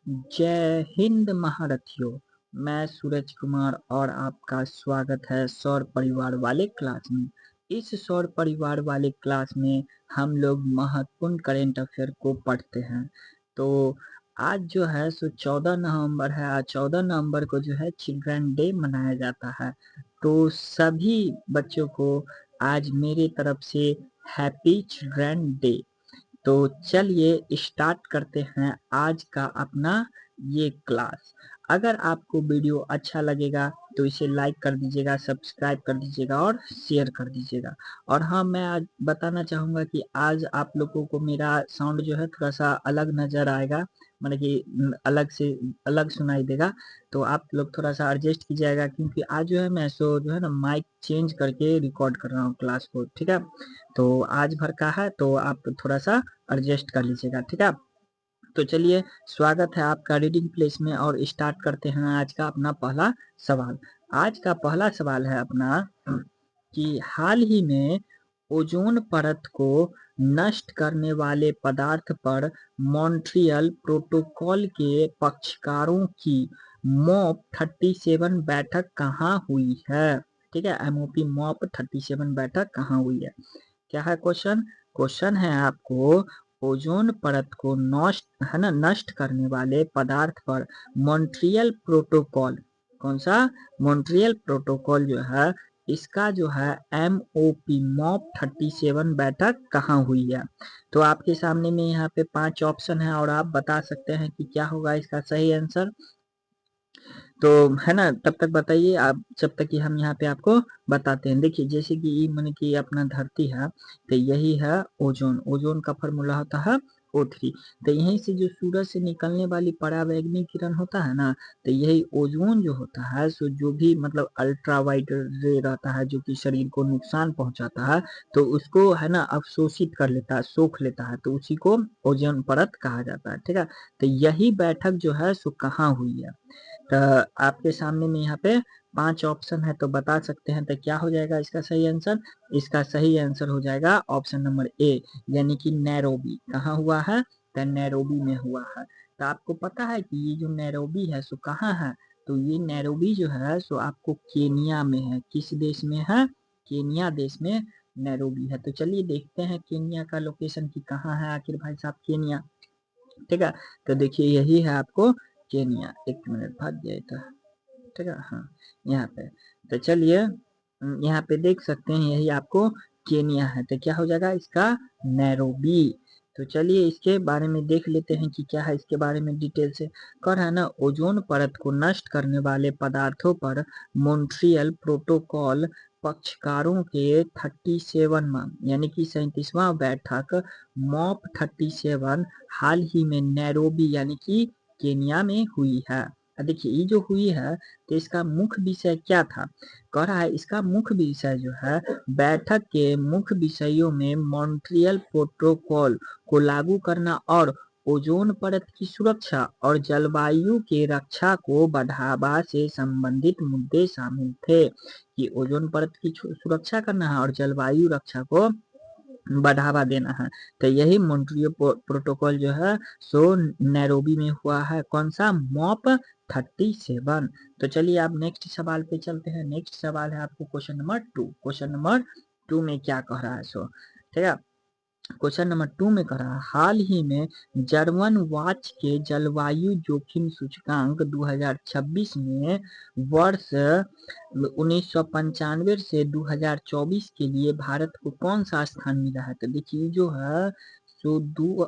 जय हिंद महारथियों। मैं सूरज कुमार और आपका स्वागत है सौर परिवार वाले क्लास में। इस सौर परिवार वाले क्लास में हम लोग महत्वपूर्ण करेंट अफेयर को पढ़ते हैं। तो आज जो है सो 14 नवंबर है। आज 14 नवंबर को जो है चिल्ड्रन डे मनाया जाता है। तो सभी बच्चों को आज मेरे तरफ से हैप्पी चिल्ड्रन डे। तो चलिए स्टार्ट करते हैं आज का अपना ये क्लास। अगर आपको वीडियो अच्छा लगेगा तो इसे लाइक कर दीजिएगा, सब्सक्राइब कर दीजिएगा और शेयर कर दीजिएगा। और हाँ, मैं आज बताना चाहूँगा कि आज आप लोगों को मेरा साउंड जो है थोड़ा सा अलग नज़र आएगा, मतलब कि अलग से अलग सुनाई देगा। तो आप लोग थोड़ा सा एडजस्ट कीजिएगा, क्योंकि आज जो है मैं जो है ना माइक चेंज करके रिकॉर्ड कर रहा हूँ क्लास को, ठीक है। तो आज भर का है तो आप थोड़ा सा एडजस्ट कर लीजिएगा, ठीक है। तो चलिए, स्वागत है आपका रीडिंग प्लेस में और स्टार्ट करते हैं आज का अपना पहला सवाल। आज का पहला सवाल है अपना कि हाल ही में ओजोन परत को नष्ट करने वाले पदार्थ पर मॉन्ट्रियल प्रोटोकॉल के पक्षकारों की मॉप 37 बैठक कहाँ हुई है? ठीक है, एमओपी मॉप 37 बैठक कहाँ हुई है? क्या है क्वेश्चन? क्वेश्चन है आपको ओजोन परत को नष्ट करने वाले पदार्थ पर मॉन्ट्रियल प्रोटोकॉल, कौन सा? मॉन्ट्रियल प्रोटोकॉल जो है इसका जो है एमओपी मॉप 37 बैठक कहाँ हुई है? तो आपके सामने में यहाँ पे 5 ऑप्शन है और आप बता सकते हैं कि क्या होगा इसका सही आंसर। तो है ना, तब तक बताइए आप, जब तक कि हम यहाँ पे आपको बताते हैं। देखिए, जैसे कि ये मन की अपना धरती है, तो यही है ओजोन। ओजोन का फॉर्मूला होता है O3। तो यहीं से जो सूरज से निकलने वाली परावैंगनी किरण होता है ना, तो यही ओजोन जो होता है सो जो भी मतलब अल्ट्रा वाइट रे रहता है जो कि शरीर को नुकसान पहुंचाता है, तो उसको है ना अवशोषित कर लेता है, सोख लेता है, तो उसी को ओजोन परत कहा जाता है, ठीक है। तो यही बैठक जो है सो कहाँ हुई है? तो आपके सामने में यहाँ पे 5 ऑप्शन है, तो बता सकते हैं तो क्या हो जाएगा इसका सही आंसर? इसका सही आंसर हो जाएगा ऑप्शन नंबर ए, यानी कि नैरोबी। कहाँ हुआ है? तो नैरोबी में हुआ है। तो आपको पता है कि ये जो नैरोबी है सो कहाँ है? तो ये नैरोबी जो है सो आपको केनिया में है। किस देश में है? केनिया देश में नैरोबी है। तो चलिए देखते हैं केनिया का लोकेशन की कहाँ है आखिर भाई साहब केनिया, ठीक है। तो देखिए यही है आपको केनिया। एक मिनट भाग गया था, ठीक है। हाँ, यहाँ पे। तो चलिए यहाँ पे देख सकते हैं यही आपको केनिया है। तो क्या हो जाएगा इसका? नैरोबी। तो चलिए इसके बारे में देख लेते हैं कि क्या है इसके बारे में डिटेल से। कर है ना, ओजोन परत को नष्ट करने वाले पदार्थों पर मॉन्ट्रियल प्रोटोकॉल पक्षकारों के 37वां यानी कि 37वां बैठक मॉप 37 हाल ही में नैरोबी यानी कि केनिया में हुई है। देखिए ये जो हुई है तो इसका मुख्य विषय क्या था? कह रहा है इसका मुख्य विषय जो है, बैठक के मुख्य विषयों में मॉन्ट्रियल प्रोटोकॉल को लागू करना और ओजोन परत की सुरक्षा और जलवायु के रक्षा को बढ़ावा से संबंधित मुद्दे शामिल थे। कि ओजोन परत की सुरक्षा करना है और जलवायु रक्षा को बढ़ावा देना है। तो यही मॉन्ट्रियल प्रोटोकॉल जो है सो नैरोबी में हुआ है। कौन सा? मॉप 37। तो चलिए आप नेक्स्ट सवाल पे चलते हैं। नेक्स्ट सवाल है आपको क्वेश्चन नंबर 2। क्वेश्चन नंबर 2 में क्या कह रहा है सो, ठीक है। क्वेश्चन नंबर 2 में कह रहा है हाल ही में जर्मन वाच के जलवायु जोखिम सूचकांक 2026 में वर्ष 1995 से 2024 के लिए भारत को कौन सा स्थान मिला है? तो देखिए जो है सो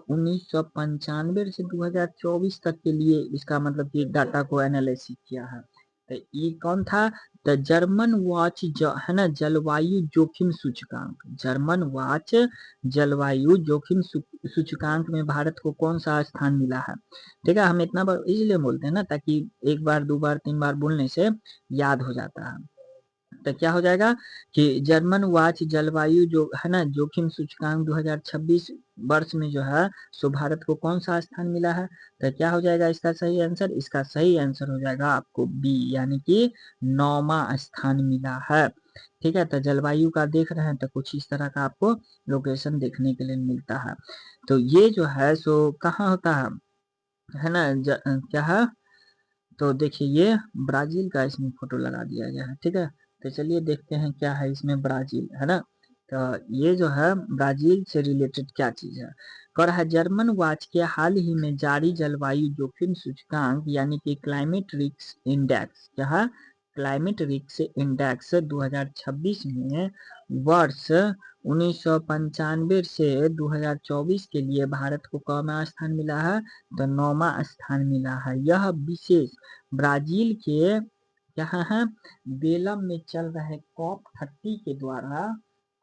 1995 से 2024 तक के लिए इसका मतलब कि डाटा को एनालिसिस किया है। तो ये कौन था? द जर्मन वॉच है ना जलवायु जोखिम सूचकांक। जर्मन वॉच जलवायु जोखिम सूचकांक में भारत को कौन सा स्थान मिला है? ठीक है, हम इतना बार इसलिए बोलते हैं ना ताकि एक बार दो बार तीन बार बोलने से याद हो जाता है। तो क्या हो जाएगा कि जर्मन वाच जलवायु जो है ना जोखिम सूचकांक 2026 वर्ष में जो है सो भारत को कौन सा स्थान मिला है? तो क्या हो जाएगा इसका सही आंसर? इसका सही आंसर हो जाएगा आपको बी, यानी कि 9वां स्थान मिला है। ठीक है, तो जलवायु का देख रहे हैं तो कुछ इस तरह का आपको लोकेशन देखने के लिए मिलता है। तो ये जो है सो कहाँ होता है? है ना, क्या है, तो देखिए ये ब्राजील का इसमें फोटो लगा दिया गया है, ठीक है। तो चलिए देखते हैं क्या है इसमें, ब्राजील है ना। तो ये जो है ब्राजील से रिलेटेड क्या चीज है, कर है जर्मन वाच के हाल ही में जारी जलवायु जोखिम सूचकांक यानी कि क्लाइमेट रिस्क इंडेक्स, क्या है, क्लाइमेट रिस्क इंडेक्स 2026 में वर्ष 1995 से 2024 के लिए भारत को कौन स्थान मिला है, तो 9वां स्थान मिला है। यह विशेष ब्राजील के यहाँ है बेलम में चल रहे COP30 के द्वारा,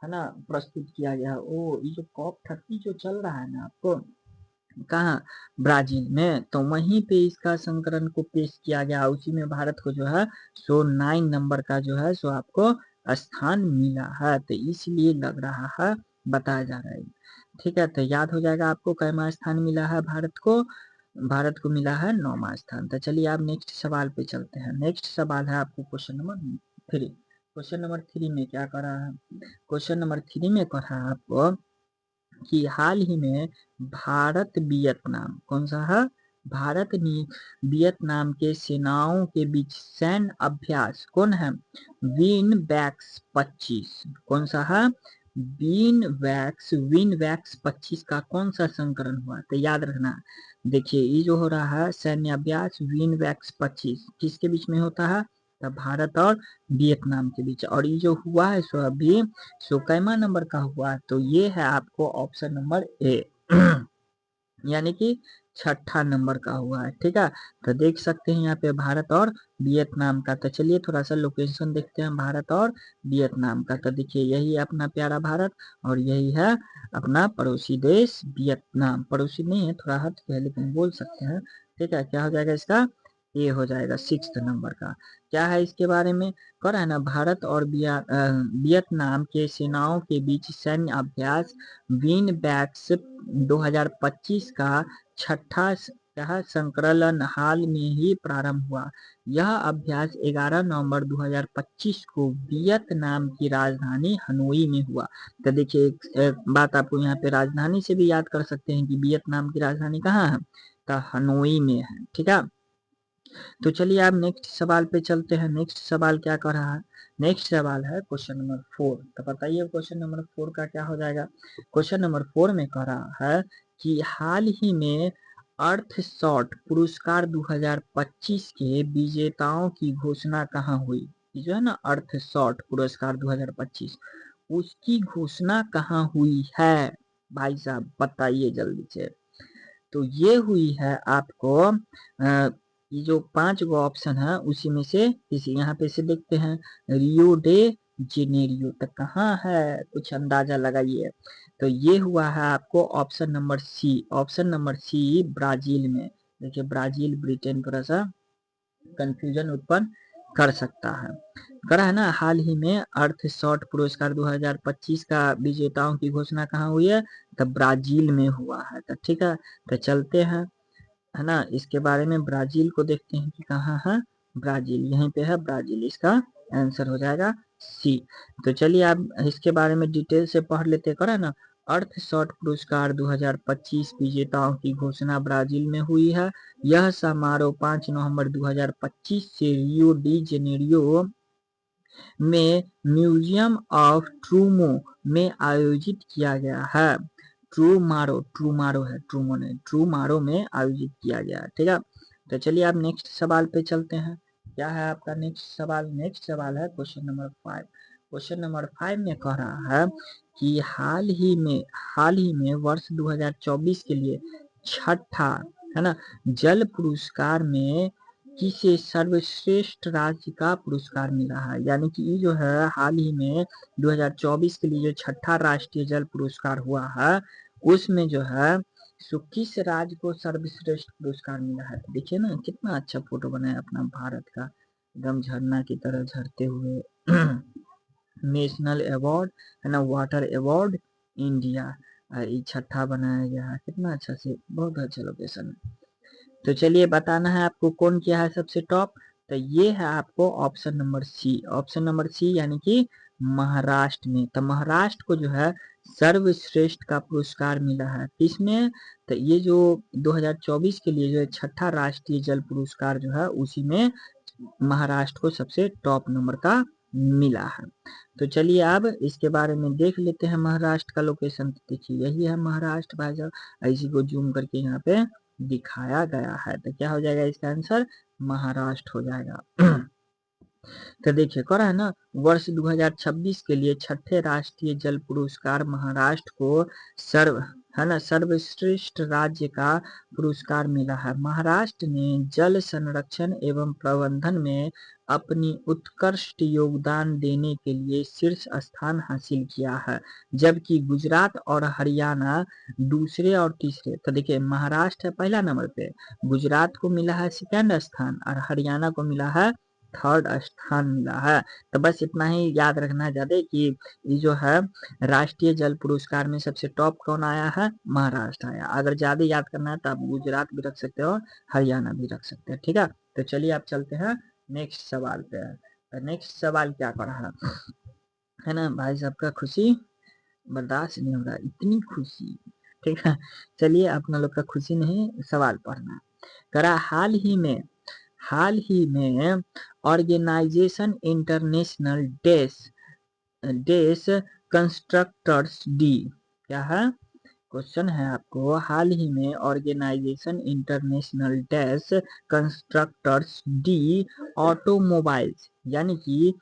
है ना, प्रस्तुत किया गया है। ओ ये जो COP30 जो चल रहा है ना आपको, कहाँ, ब्राजील में, तो वहीं पे इसका संकलन को पेश किया गया, उसी में भारत को जो है सो 9 नंबर का जो है सो आपको स्थान मिला है, तो इसलिए लग रहा है, बताया जा रहा है, ठीक है। तो याद हो जाएगा आपको कैमा स्थान मिला है भारत को, भारत को मिला है 9वां स्थान। तो चलिए आप नेक्स्ट सवाल पे चलते हैं। नेक्स्ट सवाल है आपको क्वेश्चन नंबर 3। क्वेश्चन नंबर 3 में क्या करा है, क्वेश्चन नंबर 3 में कहा है आपको कि हाल ही में भारत वियतनाम, कौन सा है, भारत वियतनाम के सेनाओं के बीच सैन्य अभ्यास, कौन है, विन वैक्स 25, कौन सा है, विन वैक्स 25 का कौन सा संस्करण हुआ, तो याद रखना। देखिए ये जो हो रहा है सैन्य अभ्यास विन वैक्स 25 किसके बीच में होता है, तो भारत और वियतनाम के बीच, और ये जो हुआ है सो अभी सो कैमा नंबर का हुआ, तो ये है आपको ऑप्शन नंबर ए यानी कि छठा नंबर का हुआ है, ठीक है। तो देख सकते हैं यहाँ पे भारत और वियतनाम का। तो चलिए थोड़ा सा लोकेशन देखते हैं भारत और वियतनाम का। तो देखिए यही है अपना प्यारा भारत और यही है अपना पड़ोसी देश वियतनाम, पड़ोसी नहीं है, थोड़ा हट के है लेकिन बोल सकते हैं, ठीक है। क्या हो जाएगा इसका, ये हो जाएगा 6th नंबर का। क्या है इसके बारे में, कर है ना, भारत और वियतनाम के सेनाओं के बीच सैन्य अभ्यास विन बैक्स 2025 का छठा संकलन हाल में ही प्रारंभ हुआ। यह अभ्यास 11 नवंबर 2025 को वियतनाम की राजधानी हनोई में हुआ। तो देखिए एक बात आपको यहाँ पे राजधानी से भी याद कर सकते हैं कि वियतनाम की राजधानी कहाँ है, तो हनोई में है, ठीक है। तो चलिए आप नेक्स्ट सवाल पे चलते हैं। नेक्स्ट सवाल क्या कर रहा है, नेक्स्ट सवाल है क्वेश्चन नंबर 4। तो बताइए क्वेश्चन नंबर 4 का क्या हो जाएगा। क्वेश्चन नंबर 4 में कह रहा है कि हाल ही में अर्थ शॉट पुरस्कार 2025 के विजेताओं की घोषणा कहाँ हुई, जो है ना अर्थ शॉट पुरस्कार 2025 उसकी घोषणा कहाँ हुई है, भाई साहब बताइए जल्दी से। तो ये हुई है आपको ये जो 5 गो ऑप्शन है उसी में से किसी, यहाँ पे से देखते हैं रियो डे जेनेरियो, तो कहाँ है कुछ अंदाजा लगाइए। तो ये हुआ है आपको option number C, option number C Brazil में। देखिए ब्राजील ब्रिटेन थोड़ा सा कंफ्यूजन उत्पन्न कर सकता है। करा है ना, हाल ही में अर्थ शॉट पुरस्कार 2025 का विजेताओं की घोषणा कहाँ हुई है, तो ब्राजील में हुआ है। तो ठीक है, तो चलते हैं, है ना, इसके बारे में ब्राजील को देखते हैं कि कहाँ है, ब्राजील यहीं पे है, ब्राजील इसका आंसर हो जाएगा सी। तो चलिए आप इसके बारे में डिटेल से पढ़ लेते, करा ना, अर्थ शॉट पुरस्कार 2025 विजेताओं की घोषणा ब्राजील में हुई है। यह समारोह 5 नवंबर 2025 से रियो डी जेनेरियो में म्यूजियम ऑफ ट्रूमो में आयोजित किया गया है। ट्रूमारो, ट्रूमारो है, ट्रूमो नहीं, ट्रूमारो में आयोजित किया गया है, ठीक है। तो चलिए आप नेक्स्ट सवाल पे चलते हैं। क्या है आपका नेक्स्ट सवाल, नेक्स्ट सवाल है क्वेश्चन नंबर 5। क्वेश्चन नंबर 5 में कह रहा है कि हाल ही में वर्ष 2024 के लिए छठा, है ना, जल पुरस्कार में किसे सर्वश्रेष्ठ राज्य का पुरस्कार मिला है, यानी कि ये जो है हाल ही में 2024 के लिए जो छठा राष्ट्रीय जल पुरस्कार हुआ है उसमें जो है सो किस राज्य को सर्वश्रेष्ठ पुरस्कार मिला है। देखिए ना कितना अच्छा फोटो बनाया अपना भारत का, एकदम झरना की तरह झरते हुए नेशनल अवार्ड, है ना, वाटर अवार्ड इंडिया, ये छठा बनाया गया है, कितना अच्छा से, बहुत अच्छा लोकेशन है। तो चलिए बताना है आपको कौन किया है सबसे टॉप, तो ये है आपको option number C, option number C यानी कि महाराष्ट्र में। तो महाराष्ट्र को जो है सर्वश्रेष्ठ का पुरस्कार मिला है। किसमें? तो ये जो 2024 के लिए जो छठा राष्ट्रीय जल पुरस्कार जो है उसी में महाराष्ट्र को सबसे टॉप नंबर का मिला है। तो चलिए अब इसके बारे में देख लेते हैं। महाराष्ट्र का लोकेशन देखिए यही है महाराष्ट्र भाई साहब। इसी को जूम करके यहाँ पे दिखाया गया है। तो क्या हो जाएगा इसका आंसर? महाराष्ट्र हो जाएगा। तो देखिए कह रहा है ना, वर्ष 2026 के लिए छठे राष्ट्रीय जल पुरस्कार महाराष्ट्र को सर्वश्रेष्ठ राज्य का पुरस्कार मिला है। महाराष्ट्र ने जल संरक्षण एवं प्रबंधन में अपनी उत्कृष्ट योगदान देने के लिए शीर्ष स्थान हासिल किया है, जबकि गुजरात और हरियाणा दूसरे और तीसरे। तो देखिए महाराष्ट्र है पहला नंबर पे, गुजरात को मिला है सेकंड स्थान और हरियाणा को मिला है थर्ड स्थान मिला है। तो बस इतना ही याद रखना ज्यादा कि ये जो है राष्ट्रीय जल पुरस्कार में सबसे टॉप कौन आया है? महाराष्ट्र आया। अगर ज्यादा याद करना है तो आप गुजरात भी रख सकते हो, हरियाणा भी रख सकते हैं। ठीक है, तो चलिए आप चलते हैं नेक्स्ट सवाल पे। तो नेक्स्ट सवाल क्या कर रहा है ना भाई साहब का खुशी बर्दाश्त नहीं हो रहा, इतनी खुशी। ठीक है, चलिए अपना लोग का खुशी नहीं सवाल पढ़ना करा। हाल ही में ऑर्गेनाइजेशन इंटरनेशनल डेस कंस्ट्रक्टर्स डी, क्या है क्वेश्चन है आपको, हाल ही में ऑर्गेनाइजेशन इंटरनेशनल डेस कंस्ट्रक्टर्स डी ऑटोमोबाइल्स यानी कि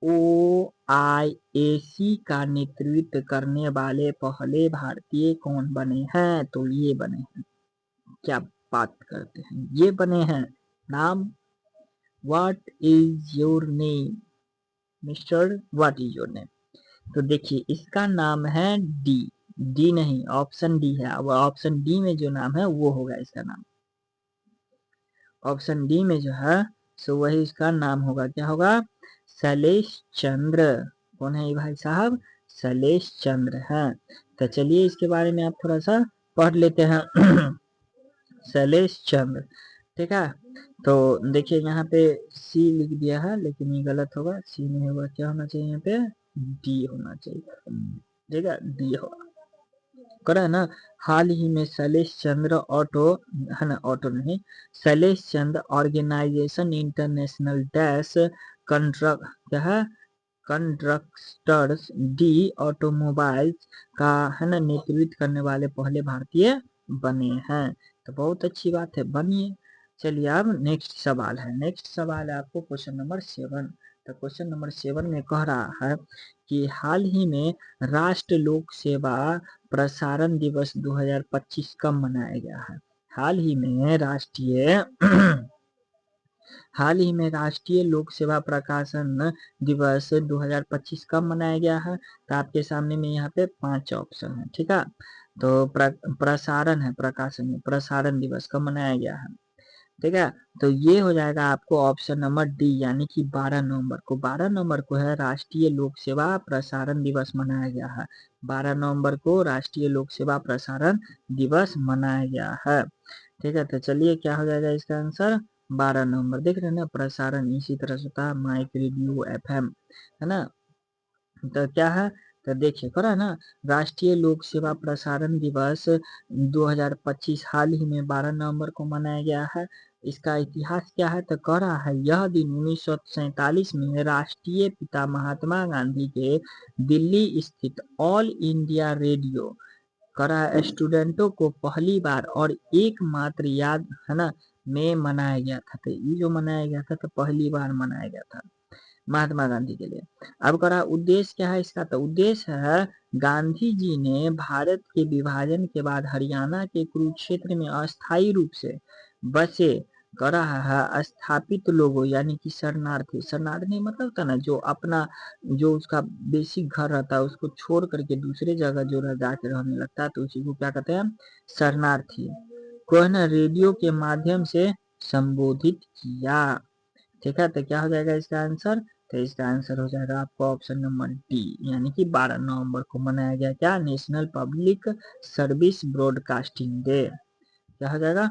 OIAC का नेतृत्व करने वाले पहले भारतीय कौन बने हैं? तो ये बने हैं, क्या बात करते हैं, ये बने हैं। नाम what is your name mister, what is your name? तो देखिए इसका नाम है डी, डी नहीं ऑप्शन डी है। अब ऑप्शन डी में जो नाम है वो होगा इसका नाम, ऑप्शन डी में जो है सो वही इसका नाम होगा। क्या होगा? शैलेश चंद्र। कौन है ये भाई साहब? शैलेश चंद्र है। तो चलिए इसके बारे में आप थोड़ा सा पढ़ लेते हैं। शैलेश चंद्र, ठीक है। तो देखिए यहाँ पे सी लिख दिया है लेकिन ये गलत होगा, सी नहीं होगा, क्या होना चाहिए यहाँ पे? डी होना चाहिए। ठीक है, डी होगा। करा है ना, हाल ही में शैलेश चंद्र ऑटो, है ना ऑटो नहीं, शैलेश चंद्र ऑर्गेनाइजेशन इंटरनेशनल डैश कंट्रक्ट, क्या है कंस्ट्रक्टर्स डी ऑटोमोबाइल्स का, है ना नेतृत्व करने वाले पहले भारतीय बने हैं। तो बहुत अच्छी बात है, बनिए। चलिए अब नेक्स्ट सवाल है। नेक्स्ट सवाल है आपको क्वेश्चन नंबर 7। तो क्वेश्चन नंबर 7 में कह रहा है कि हाल ही में राष्ट्र लोक सेवा प्रसारण दिवस 2025 कब मनाया गया है? हाल ही में राष्ट्रीय लोक सेवा प्रकाशन दिवस 2025 कब मनाया गया है? तो आपके सामने में यहाँ पे 5 ऑप्शन है। ठीक है, तो प्रसारण है, प्रकाशन में प्रसारण दिवस कब मनाया गया है? ठीक है, तो ये हो जाएगा आपको ऑप्शन नंबर डी, यानी कि 12 नवंबर को। 12 नवंबर को है राष्ट्रीय लोक सेवा प्रसारण दिवस मनाया गया है। 12 नवंबर को राष्ट्रीय लोक सेवा प्रसारण दिवस मनाया गया है। ठीक है, तो चलिए क्या हो जाएगा इसका आंसर? 12 नवंबर। देख रहे हैं ना, प्रसारण इसी तरह से होता है, माइक रिव्यू FM, है ना। तो क्या है, तो देखिए करा ना, राष्ट्रीय लोक सेवा प्रसारण दिवस 2025 हाल ही में 12 नवंबर को मनाया गया है। इसका इतिहास क्या है? तो कह रहा है यह दिन 1947 में राष्ट्रीय पिता महात्मा गांधी के दिल्ली स्थित ऑल इंडिया रेडियो करा स्टूडेंटों को पहली बार और एकमात्र याद, है ना, में मनाया गया था। तो ये जो मनाया गया था तो पहली बार मनाया गया था महात्मा गांधी के लिए। अब करा उद्देश्य क्या है इसका? तो उद्देश्य है गांधी जी ने भारत के विभाजन के बाद हरियाणा के कुरुक्षेत्र में अस्थायी रूप से बसे करा है स्थापित लोगों, यानी कि शरणार्थी, शरणार्थी मतलब होता ना जो अपना, जो उसका बेसिक घर रहता है उसको छोड़ करके दूसरे जगह जो जाके रहने लगता है तो उसी को क्या कहते हैं? शरणार्थी को, है ना रेडियो के माध्यम से संबोधित किया। ठीक है, तो क्या हो जाएगा इसका आंसर? तो इसका आंसर हो जाएगा आपको ऑप्शन नंबर डी, यानी कि 12 नवंबर को मनाया गया क्या? National public service broadcasting day. क्या हो जाएगा?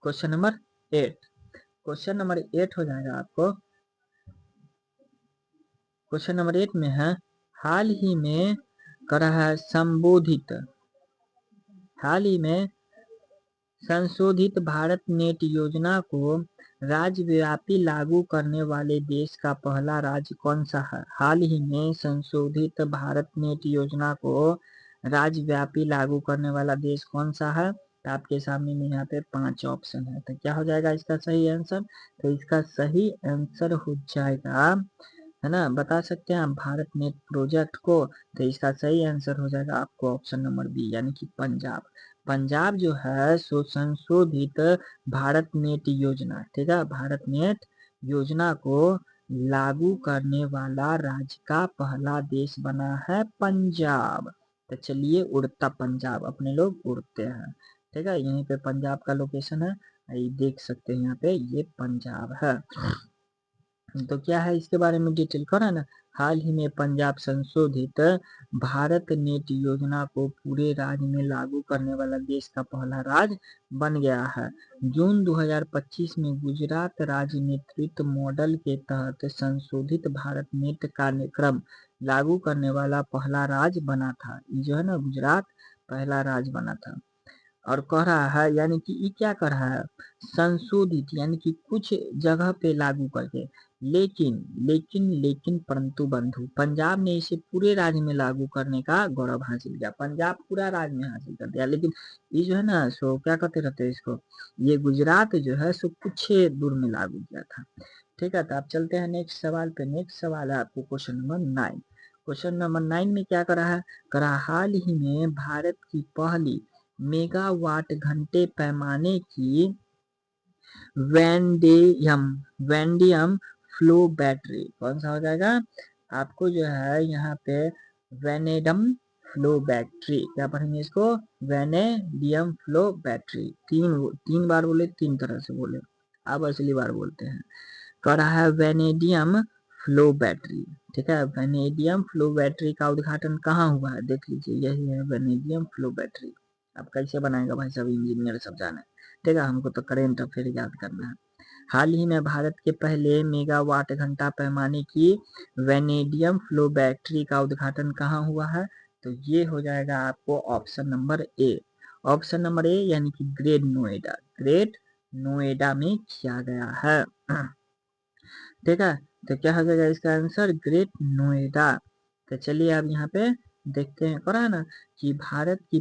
Question number 8। क्वेश्चन नंबर 8 हो जाएगा आपको, क्वेश्चन नंबर 8 में है, हाल ही में करा है हाल ही में संशोधित भारत नेट योजना को राज्यव्यापी लागू करने वाले देश का पहला राज्य कौन सा है? हाल ही में संशोधित भारत नेट योजना को राज्यव्यापी लागू करने वाला देश कौन सा है? तो आपके सामने में यहाँ पे 5 ऑप्शन है, तो क्या हो जाएगा इसका सही आंसर? तो इसका सही आंसर हो जाएगा, है ना, बता सकते हैं आप भारत नेट प्रोजेक्ट को, तो इसका सही आंसर हो जाएगा आपको ऑप्शन नंबर बी, यानी कि पंजाब। पंजाब जो है सो संशोधित भारत नेट योजना, ठीक है, भारत नेट योजना को लागू करने वाला राज्य का पहला देश बना है पंजाब। तो चलिए, उड़ता पंजाब, अपने लोग उड़ते हैं, ठीक है, यहीं पे पंजाब का लोकेशन है, ये देख सकते हैं यहाँ पे, ये पंजाब है। तो क्या है इसके बारे में डिटेल करा ना, हाल ही में पंजाब संशोधित भारत नेट योजना को पूरे राज्य में लागू करने वाला देश का पहला राज्य बन गया है। जून 2025 में गुजरात राज्य नेतृत्व मॉडल के तहत संशोधित भारत नेट कार्यक्रम लागू करने वाला पहला राज्य बना था। ये जो है ना, गुजरात पहला राज्य बना था। और कह रहा है, यानी कि ये क्या कर रहा है, संशोधित, यानी कि कुछ जगह पे लागू करके, लेकिन परंतु बंधु, पंजाब ने इसे पूरे राज्य में लागू करने का गौरव हासिल किया। पंजाब पूरा राज्य में हासिल कर दिया, लेकिन ये जो है ना सो क्या कहते रहते हैं इसको, ये गुजरात जो है सो कुछ दूर में लागू किया था। ठीक है, तो आप चलते हैं नेक्स्ट सवाल पे। नेक्स्ट सवाल है आपको क्वेश्चन नंबर 9। क्वेश्चन नंबर 9 में क्या करा है, करा हाल ही में भारत की पहली मेगावाट घंटे पैमाने की वैंडियम फ्लो बैटरी, कौन सा हो जाएगा आपको जो है यहाँ पे, वैनेडम फ्लो बैटरी, क्या पढ़ेंगे इसको, वैनेडियम फ्लो बैटरी। तीन बार बोले, तीन तरह से बोले, अब असली बार बोलते हैं। कह रहा है वैनेडियम फ्लो बैटरी, ठीक है, वैनेडियम फ्लो बैटरी का उद्घाटन कहाँ हुआ है, देख लीजिए, यही है वैनेडियम फ्लो बैटरी। अब कैसे बनाएगा भाई साहब, इंजीनियर सब जाने, ठीक है, हमको तो करेंट अफेयर याद करना है। हाल ही में भारत के पहले मेगावाट घंटा पैमाने की वैनेडियम फ्लो बैटरी का उद्घाटन कहाँ हुआ है, तो ये हो जाएगा आपको option number A. Option number A, यानी कि ग्रेट नोएडा में किया गया है। ठीक है, तो क्या हो जाएगा इसका आंसर, ग्रेट नोएडा। तो चलिए अब यहाँ पे देखते हैं, करा ना कि भारत की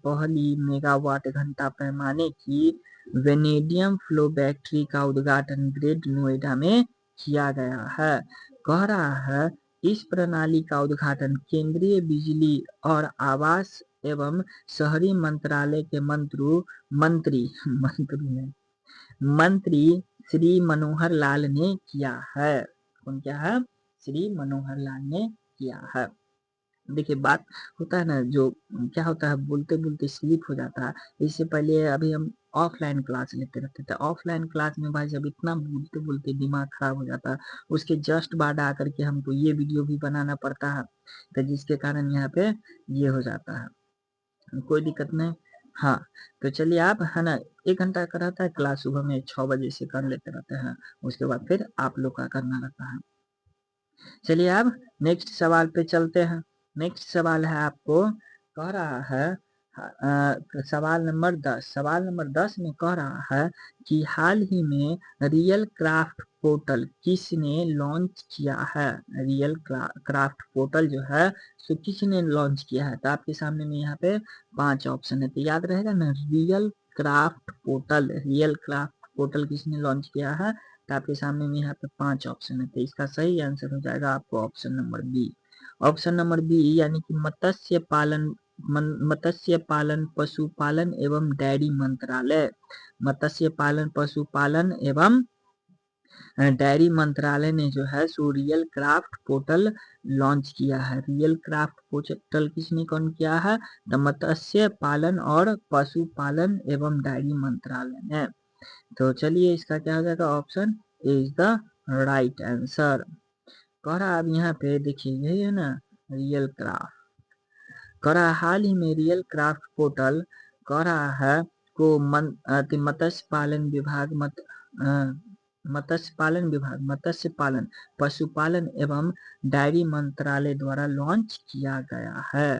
पहली मेगावाट घंटा पैमाने की वेनेडियम फ्लो बैटरी का उद्घाटन ग्रेट नोएडा में किया गया है। कह रहा है, इस प्रणाली का उद्घाटन केंद्रीय बिजली और आवास एवं शहरी मंत्रालय के मंत्री श्री मनोहर लाल ने किया है। कौन क्या है, श्री मनोहर लाल ने किया है। देखिए, बात होता है ना, जो क्या होता है, बोलते बोलते स्लिप हो जाता है। इससे पहले अभी हम ऑफलाइन क्लास लेते रहते थे, ऑफलाइन क्लास में भाई जब इतना बोलते बोलते दिमाग खराब हो जाता है, उसके जस्ट बाद आकर के हमको ये वीडियो भी बनाना पड़ता है, तो जिसके कारण यहाँ पे ये हो जाता है, कोई दिक्कत नहीं। हाँ, तो चलिए आप, है ना, 1 घंटा का रहता है क्लास, सुबह में 6 बजे से कर लेते रहते हैं, उसके बाद फिर आप लोग का करना रहता है। चलिए अब नेक्स्ट सवाल पे चलते हैं। नेक्स्ट सवाल है आपको, कह रहा है सवाल नंबर 10 में कह रहा है कि हाल ही में रियल क्राफ्ट पोर्टल किसने लॉन्च किया है। रियल क्राफ्ट पोर्टल जो है सो किसने लॉन्च किया है, तो आपके सामने में यहाँ पे 5 ऑप्शन है, तो याद रहेगा ना, रियल क्राफ्ट पोर्टल किसने लॉन्च किया है, तो आपके सामने में यहाँ पे 5 ऑप्शन है, तो इसका सही आंसर हो जाएगा आपको option number B. Option number B, यानी कि मत्स्य पालन पशुपालन एवं डेयरी मंत्रालय। मत्स्य पालन पशुपालन एवं डेयरी मंत्रालय ने जो है so real craft portal launch किया है। रियल क्राफ्ट पोर्टल किसने कौन किया है, तो मत्स्य पालन और पशुपालन एवं डेयरी मंत्रालय ने। तो चलिए इसका क्या हो जाएगा, option is the right answer. कह रहा अब यहाँ पे देखिए, यही है ना रियल क्राफ्ट, कह रहा हाल ही में रियल क्राफ्ट पोर्टल कह रहा है को मत्स्य पालन विभाग मत्स्य पालन विभाग, मत्स्य पालन, पशुपालन एवं डायरी मंत्रालय द्वारा लॉन्च किया गया है।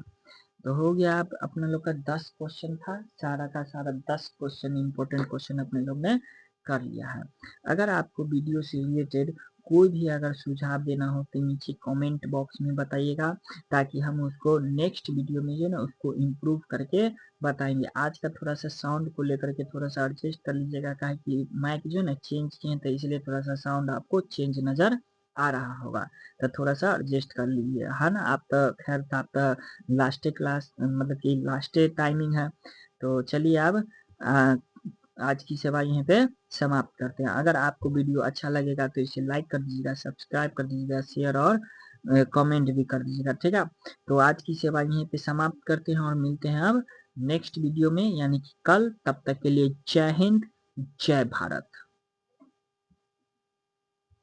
तो हो गया आप अपने लोग का 10 क्वेश्चन था, सारा का सारा 10 क्वेश्चन इंपॉर्टेंट क्वेश्चन अपने लोग ने कर लिया है। अगर आपको वीडियो से रिलेटेड कोई भी अगर सुझाव देना हो तो नीचे कमेंट बॉक्स में बताइएगा, ताकि हम उसको नेक्स्ट वीडियो में जो है ना उसको इम्प्रूव करके बताएंगे। आज का थोड़ा सा साउंड को लेकर के थोड़ा सा एडजस्ट कर लीजिएगा, काहे कि माइक जो है ना चेंज किए तो इसलिए थोड़ा सा साउंड आपको चेंज नजर आ रहा होगा, तो थोड़ा सा एडजस्ट कर लीजिए, है ना। आप तो खैर आप तो लास्ट क्लास मतलब कि लास्ट टाइमिंग है। तो चलिए अब आज की सेवा यहीं पे समाप्त करते हैं। अगर आपको वीडियो अच्छा लगेगा तो इसे लाइक कर दीजिएगा, सब्सक्राइब कर दीजिएगा, शेयर और कमेंट भी कर दीजिएगा, ठीक है। तो आज की सेवा यहीं पे समाप्त करते हैं और मिलते हैं अब नेक्स्ट वीडियो में, यानी कि कल। तब तक के लिए जय हिंद, जय भारत।